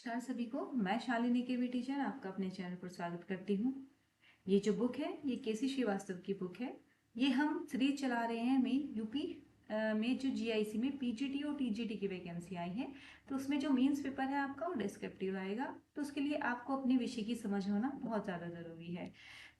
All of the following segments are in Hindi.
नमस्कार सभी को। मैं शालिनी के भी टीचर आपका अपने चैनल पर स्वागत करती हूँ। ये जो बुक है ये केसी श्रीवास्तव की बुक है। ये हम सीरीज चला रहे हैं यूपी में जो जीआईसी में पीजीटी और टीजीटी की वैकेंसी आई है, तो उसमें जो मेंस पेपर है आपका वो डिस्क्रिप्टिव आएगा। तो उसके लिए आपको अपने विषय की समझ होना बहुत ज़्यादा ज़रूरी है।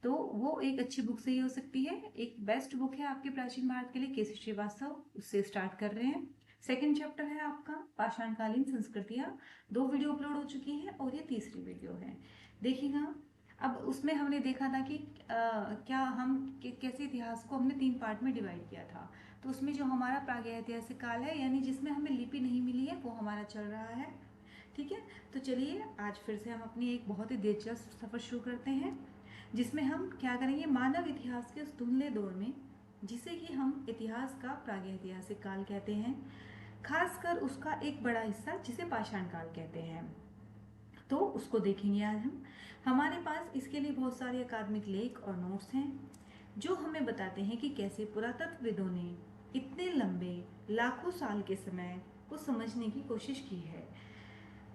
तो वो एक अच्छी बुक से ही हो सकती है। एक बेस्ट बुक है आपके प्राचीन भारत के लिए, केसी श्रीवास्तव, उससे स्टार्ट कर रहे हैं। सेकेंड चैप्टर है आपका पाषाणकालीन संस्कृतियाँ। 2 वीडियो अपलोड हो चुकी है और ये तीसरी वीडियो है, देखिएगा। अब उसमें हमने देखा था कि क्या हम कैसे इतिहास को हमने 3 पार्ट में डिवाइड किया था। तो उसमें जो हमारा प्रागैतिहासिक काल है, यानी जिसमें हमें लिपि नहीं मिली है, वो हमारा चल रहा है। ठीक है, तो चलिए आज फिर से हम अपनी एक बहुत ही दिलचस्प सफ़र शुरू करते हैं, जिसमें हम क्या करेंगे, मानव इतिहास के उस धुंधले दौर में जिसे कि हम इतिहास का प्रागैतिहासिक काल कहते हैं, खासकर उसका एक बड़ा हिस्सा जिसे पाषाण काल कहते हैं, तो उसको देखेंगे आज हम। हमारे पास इसके लिए बहुत सारे अकादमिक लेख और नोट्स हैं जो हमें बताते हैं कि कैसे पुरातत्वविदों ने इतने लंबे लाखों साल के समय को समझने की कोशिश की है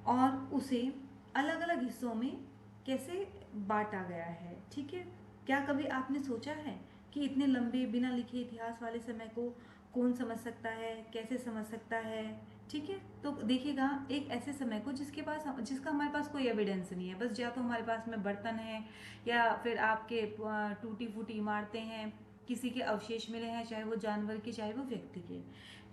और उसे अलग अलग हिस्सों में कैसे बांटा गया है। ठीक है, क्या कभी आपने सोचा है कि इतने लंबे बिना लिखे इतिहास वाले समय को कौन समझ सकता है, कैसे समझ सकता है? ठीक है, तो देखिएगा, एक ऐसे समय को जिसका हमारे पास कोई एविडेंस नहीं है, बस या तो हमारे पास में बर्तन है या फिर आपके टूटी फूटी इमारतें हैं, किसी के अवशेष मिले हैं, चाहे वो जानवर के चाहे वो व्यक्ति के।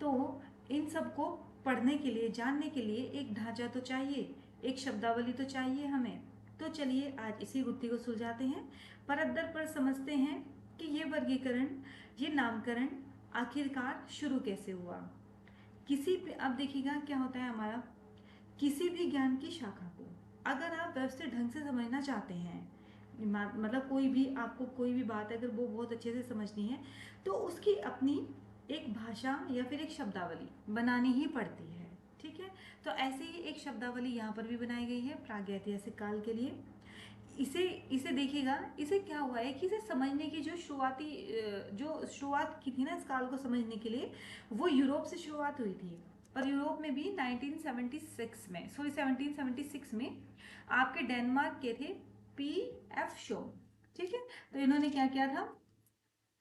तो इन सब को पढ़ने के लिए, जानने के लिए एक ढांचा तो चाहिए, एक शब्दावली तो चाहिए हमें। तो चलिए आज इसी गुत्थी को सुलझाते हैं, परत दर पर समझते हैं कि ये वर्गीकरण, ये नामकरण आखिरकार शुरू कैसे हुआ। किसी भी, अब देखिएगा क्या होता है हमारा, किसी भी ज्ञान की शाखा को अगर आप व्यवस्थित ढंग से समझना चाहते हैं, मतलब कोई भी आपको कोई भी बात अगर वो बहुत अच्छे से समझनी है, तो उसकी अपनी एक भाषा या फिर एक शब्दावली बनानी ही पड़ती है। ठीक है, तो ऐसे ही एक शब्दावली यहाँ पर भी बनाई गई है प्रागैतिहासिक काल के लिए। इसे इसे देखिएगा, इसे क्या हुआ है कि इसे समझने की जो शुरुआत की थी ना इस काल को समझने के लिए, वो यूरोप से शुरुआत हुई थी। और यूरोप में भी 1776 में आपके डेनमार्क के थे पी.एफ. शो। ठीक है, तो इन्होंने क्या किया था,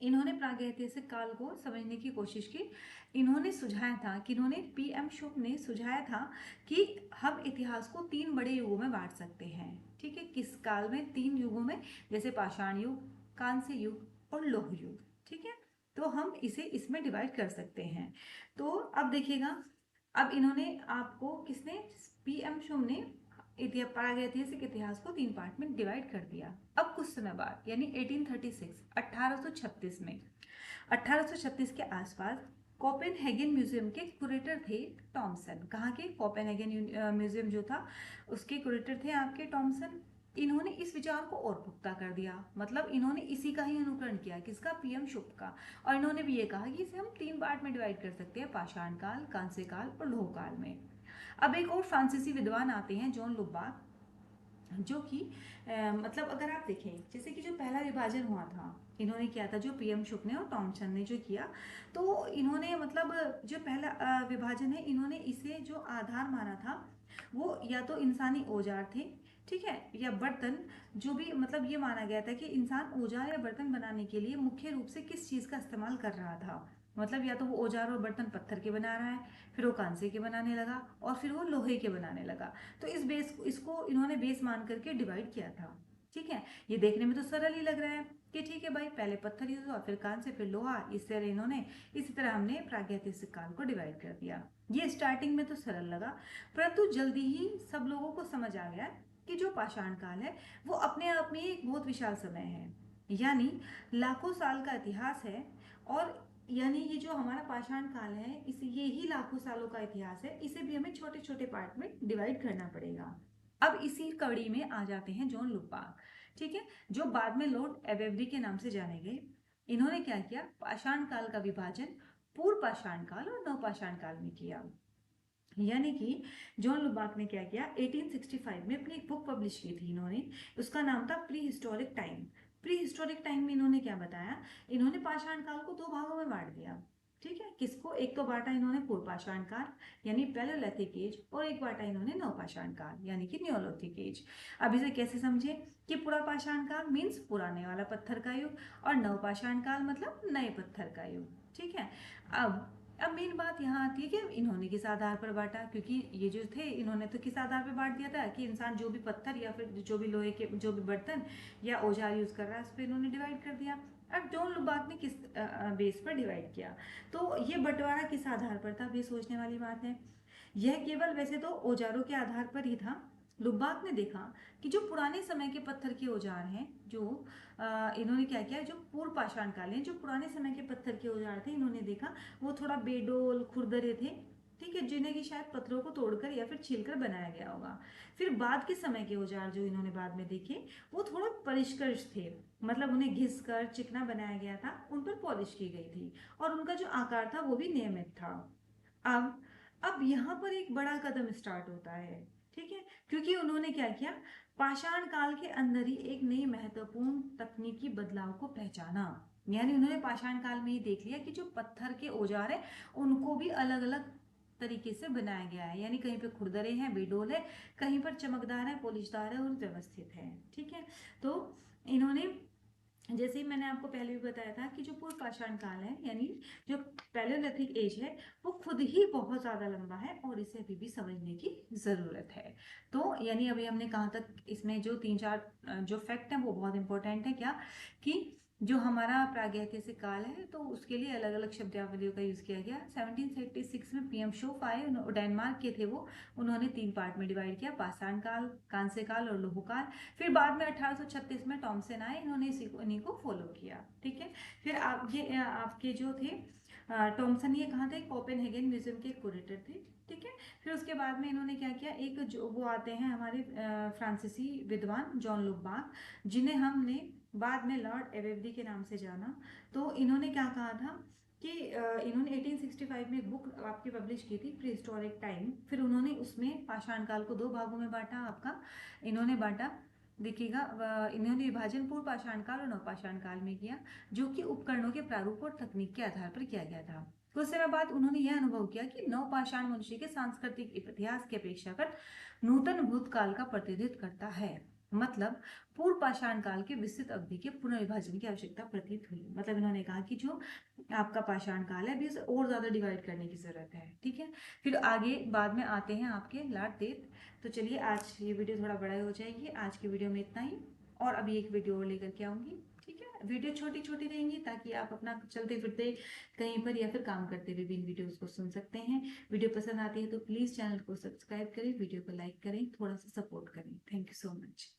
इन्होंने प्रागैतिहासिक काल को समझने की कोशिश की। इन्होंने सुझाया था कि इन्होंने पी.एम. शुभ ने सुझाया था कि हम इतिहास को 3 बड़े युगों में बांट सकते हैं। ठीक है, किस काल में? 3 युगों में, जैसे पाषाण युग, कांस्य युग और लौह युग। ठीक है, तो हम इसे इसमें डिवाइड कर सकते हैं। तो अब देखिएगा, अब इन्होंने आपको किसने, पी.एम. शुभ ने प्रागैतिहासिक इतिहास को 3 पार्ट में डिवाइड कर दिया। अब कुछ समय बाद यानी 1836 1836 में, 1836 के आसपास कोपेनहेगन म्यूजियम के कुरेटर थे टॉमसन। कहाँ के? कोपेनहेगन म्यूजियम जो था उसके कुरेटर थे आपके टॉमसन। इन्होंने इस विचार को और पुख्ता कर दिया, मतलब इन्होंने इसी का ही अनुकरण किया, किसका? पी.एम. शुभ का। और इन्होंने भी ये कहा कि इसे हम 3 पार्ट में डिवाइड कर सकते हैं, पाषाण काल, कांस्य काल और लौह काल में। अब एक और फ्रांसीसी विद्वान आते हैं, जॉन लुबाक, जो कि मतलब अगर आप देखें, जैसे कि जो पहला विभाजन हुआ था, इन्होंने किया था, जो पी.एम. शुभ ने और टॉमसन ने जो किया, तो इन्होंने मतलब जो पहला विभाजन है, इन्होंने इसे जो आधार माना था वो या तो इंसानी औजार थे, ठीक है, या बर्तन, जो भी मतलब ये माना गया था कि इंसान औजार या बर्तन बनाने के लिए मुख्य रूप से किस चीज़ का इस्तेमाल कर रहा था। मतलब या तो वो औजार और बर्तन पत्थर के बना रहा है, फिर वो कांसे के बनाने लगा और फिर वो लोहे के बनाने लगा। तो इसको इन्होंने बेस मान करके डिवाइड किया था। ठीक है, ये देखने में तो सरल ही लग रहा है कि ठीक है भाई, पहले पत्थर यूज हुआ, फिर कांसे, फिर लोहा, इसी तरह हमने प्रागैतिहासिक काल को डिवाइड कर दिया। ये स्टार्टिंग में तो सरल लगा, परंतु जल्दी ही सब लोगों को समझ आ गया कि जो पाषाण काल है वो अपने आप में एक बहुत विशाल समय है, यानी लाखों साल का इतिहास है। और यानी ये जो हमारा पाषाण काल है, इस ये ही लाखों सालों का इतिहास है, इसे भी हमें छोटे छोटे पार्ट में डिवाइड करना पड़ेगा। अब इसी कड़ी में आ जाते हैं जॉन लुबाक। ठीक है, जो बाद में लॉर्ड एवेब्री के नाम से जाने गए। इन्होंने क्या किया, पाषाण काल का विभाजन पूर्व पाषाण काल और नवपाषाण काल में किया। यानी कि जॉन लुबाक ने क्या किया, 1865 में अपनी एक बुक पब्लिश की थी इन्होंने, उसका नाम था pre historic time. Pre historic time में इन्होंने क्या बताया, इन्होंने पाषाण काल को 2 भागों में बांट दिया। ठीक है, किसको, एक तो बांटा इन्होंने पूर्व पाषाण काल यानी पैलेयोलिथिक एज, और एक बांटा इन्होंने नवपाषाण काल यानी कि नियोलिथिक एज। अब इसे कैसे समझे कि पुरा पाषाण काल मीन्स पुराने वाला पत्थर का युग और नवपाषाण काल मतलब नए पत्थर का युग। ठीक है, अब मेन बात यहाँ आती है कि इन्होंने किस आधार पर बांटा, क्योंकि ये जो थे इन्होंने तो किस आधार पर बांट दिया था कि इंसान जो भी पत्थर या फिर जो भी लोहे के जो भी बर्तन या औजार यूज कर रहा है उस पर इन्होंने डिवाइड कर दिया। अब जॉन लुबाक ने किस बेस पर डिवाइड किया, तो ये बंटवारा किस आधार पर था, ये सोचने वाली बात है। यह केवल वैसे तो औजारों के आधार पर ही था। लुबाक ने देखा कि जो पुराने समय के पत्थर के औजार हैं, जो इन्होंने क्या किया, जो पूर्व पाषाण काल है, जो पुराने समय के पत्थर के औजार थे, इन्होंने देखा वो थोड़ा बेडोल खुरदरे थे, ठीक है, जिन्हें कि शायद पत्थरों को तोड़कर या फिर छीलकर बनाया गया होगा। फिर बाद के समय के औजार जो इन्होंने बाद में देखे वो थोड़ा परिष्कृत थे, मतलब उन्हें घिस कर चिकना बनाया गया था, उन पर पॉलिश की गई थी और उनका जो आकार था वो भी नियमित था। अब यहाँ पर एक बड़ा कदम स्टार्ट होता है, ठीक है, क्योंकि उन्होंने क्या किया, पाषाण काल के अंदर ही एक नई महत्वपूर्ण तकनीकी बदलाव को पहचाना। यानी उन्होंने पाषाण काल में ही देख लिया कि जो पत्थर के औजार है उनको भी अलग अलग तरीके से बनाया गया है, यानी कहीं पे खुरदरे हैं, बेडोल है, कहीं पर चमकदार है, पॉलिशदार है और व्यवस्थित है। ठीक है, तो इन्होंने, जैसे ही मैंने आपको पहले भी बताया था कि जो पूर्व पाषाण काल है यानी जो पैलेयोलिथिक एज है वो खुद ही बहुत ज़्यादा लंबा है और इसे अभी भी समझने की ज़रूरत है। तो यानी अभी हमने कहाँ तक, इसमें जो 3-4 जो फैक्ट हैं वो बहुत इंपॉर्टेंट है, क्या कि जो हमारा प्रागैतिहासिक काल है तो उसके लिए अलग अलग शब्दावलियों का यूज़ किया गया। 1736 में PM शोफ आए, डेनमार्क के थे वो, उन्होंने 3 पार्ट में डिवाइड किया, पाषाण काल, कांस्य काल और लोह काल। फिर बाद में 1836 में टॉमसन आए, इन्होंने इन्हीं को फॉलो किया। ठीक है, फिर आप ये आपके जो थे टॉमसन, ये कहाँ थे, कोपेनहेगन म्यूजियम के क्यूरेटर थे। ठीक है, फिर उसके बाद में इन्होंने क्या किया, एक जो वो आते हैं हमारे फ्रांसीसी विद्वान जॉन लुबाक, जिन्हें हमने बाद में लॉर्ड एवेब्डी के नाम से जाना। तो इन्होंने क्या कहा था कि इन्होंने 1865 में एक बुक आपकी पब्लिश की थी, प्री हिस्टोरिक टाइम। फिर उन्होंने उसमें पाषाण काल को 2 भागों में बांटा, आपका इन्होंने बांटा, देखिएगा, इन्होंने विभाजन पूर्व पाषाण काल और नवपाषाण काल में किया, जो कि उपकरणों के प्रारूप और तकनीक के आधार पर किया गया था। कुछ समय बाद उन्होंने यह अनुभव किया कि नवपाषाण मनुष्य के सांस्कृतिक इतिहास की अपेक्षा कर नूतन भूतकाल का प्रतिनिधित्व करता है, मतलब पूर्व पाषाण काल के विस्तृत अवधि के पुनर्विभाजन की आवश्यकता प्रतीत हुई। मतलब इन्होंने कहा कि जो आपका पाषाण काल है अभी उसे और ज्यादा डिवाइड करने की जरूरत है। ठीक है, फिर आगे बाद में आते हैं आपके लाट देत। तो चलिए आज ये वीडियो थोड़ा बड़ा हो जाएगी, आज की वीडियो में इतना ही, और अभी एक वीडियो और लेकर के आऊंगी। ठीक है, वीडियो छोटी छोटी रहेंगी ताकि आप अपना चलते फिरते कहीं पर या फिर काम करते हुए भी इन वीडियोस को सुन सकते हैं। वीडियो पसंद आती है तो प्लीज चैनल को सब्सक्राइब करें, वीडियो को लाइक करें, थोड़ा सा सपोर्ट करें। Thank you so much.